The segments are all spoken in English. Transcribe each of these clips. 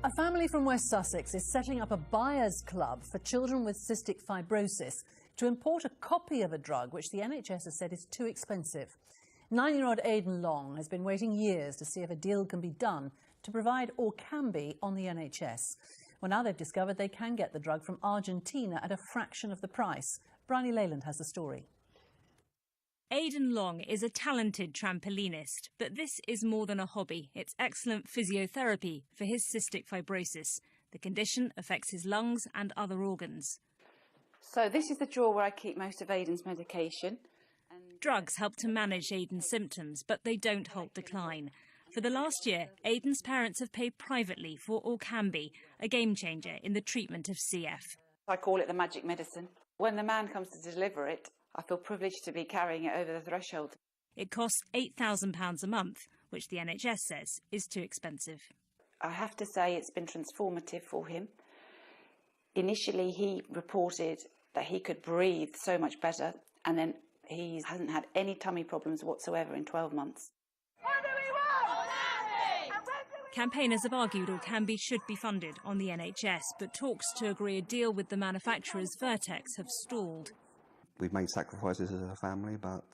A family from West Sussex is setting up a buyers club for children with cystic fibrosis to import a copy of a drug which the NHS has said is too expensive. 9-year-old Aidan Long has been waiting years to see if a deal can be done to provide Orkambi on the NHS. Well, now they've discovered they can get the drug from Argentina at a fraction of the price. Bryony Leyland has the story. Aidan Long is a talented trampolinist, but this is more than a hobby. It's excellent physiotherapy for his cystic fibrosis. The condition affects his lungs and other organs. So this is the drawer where I keep most of Aidan's medication. Drugs help to manage Aidan's symptoms, but they don't halt decline. For the last year, Aidan's parents have paid privately for Orkambi, a game changer in the treatment of CF. I call it the magic medicine. When the man comes to deliver it, I feel privileged to be carrying it over the threshold. It costs £8,000 a month, which the NHS says is too expensive. I have to say it's been transformative for him. Initially, he reported that he could breathe so much better, and then he hasn't had any tummy problems whatsoever in 12 months. What do we want? Campaigners have argued Orkambi should be funded on the NHS, but talks to agree a deal with the manufacturers Vertex have stalled. We've made sacrifices as a family, but...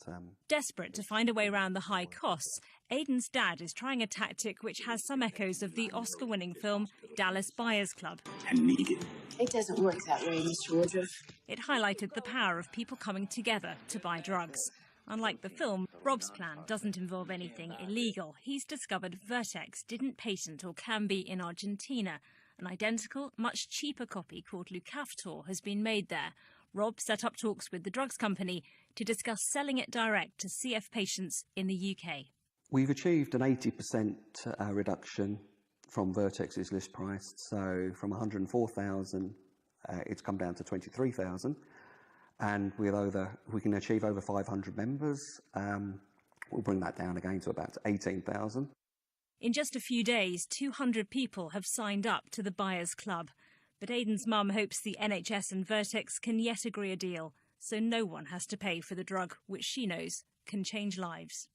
Desperate to find a way around the high costs, Aidan's dad is trying a tactic which has some echoes of the Oscar-winning film Dallas Buyers Club. I need it. It doesn't work that way, Mr. Woodruff. It highlighted the power of people coming together to buy drugs. Unlike the film, Rob's plan doesn't involve anything illegal. He's discovered Vertex didn't patent Orkambi in Argentina. An identical, much cheaper copy called Leucaftor has been made there. Rob set up talks with the drugs company to discuss selling it direct to CF patients in the UK. We've achieved an 80% reduction from Vertex's list price, so from 104,000 it's come down to 23,000, and we can achieve over 500 members. We'll bring that down again to about 18,000. In just a few days, 200 people have signed up to the Buyers Club. But Aidan's mum hopes the NHS and Vertex can yet agree a deal, so no one has to pay for the drug, which she knows can change lives.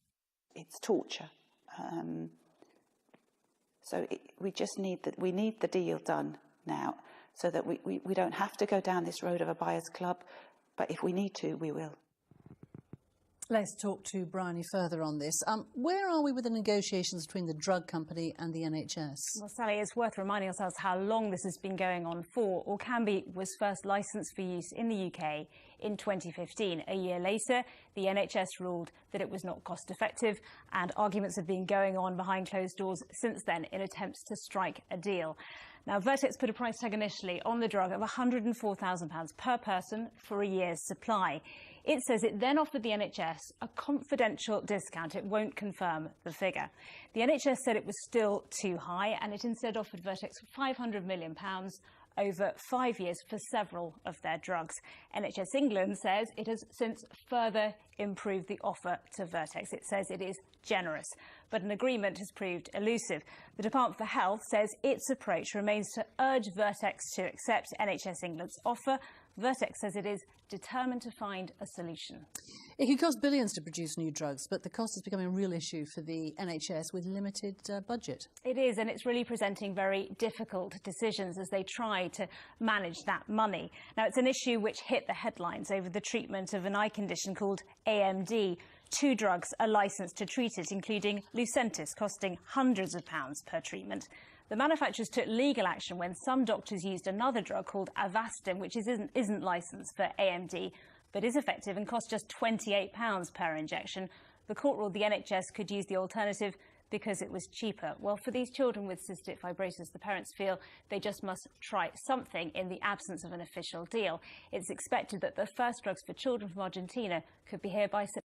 It's torture. We just need the deal done now, so that we don't have to go down this road of a buyers club, but if we need to, we will. Let's talk to Bryony further on this. Where are we with the negotiations between the drug company and the NHS? Well, Sally, it's worth reminding ourselves how long this has been going on for. Orkambi was first licensed for use in the UK in 2015. A year later, the NHS ruled that it was not cost-effective, and arguments have been going on behind closed doors since then in attempts to strike a deal. Now, Vertex put a price tag initially on the drug of £104,000 per person for a year's supply. It says it then offered the NHS a confidential discount. It won't confirm the figure. The NHS said it was still too high, and it instead offered Vertex £500 million over 5 years for several of their drugs. NHS England says it has since further improved the offer to Vertex. It says it is generous, but an agreement has proved elusive. The Department for Health says its approach remains to urge Vertex to accept NHS England's offer. Vertex says it is determined to find a solution. It could cost billions to produce new drugs, but the cost is becoming a real issue for the NHS with limited budget. It is, and it's really presenting very difficult decisions as they try to manage that money. Now, it's an issue which hit the headlines over the treatment of an eye condition called AMD. 2 drugs are licensed to treat it, including Lucentis, costing hundreds of pounds per treatment. The manufacturers took legal action when some doctors used another drug called Avastin, which isn't licensed for AMD, but is effective and costs just £28 per injection. The court ruled the NHS could use the alternative because it was cheaper. Well, for these children with cystic fibrosis, the parents feel they just must try something in the absence of an official deal. It's expected that the first drugs for children from Argentina could be here by September.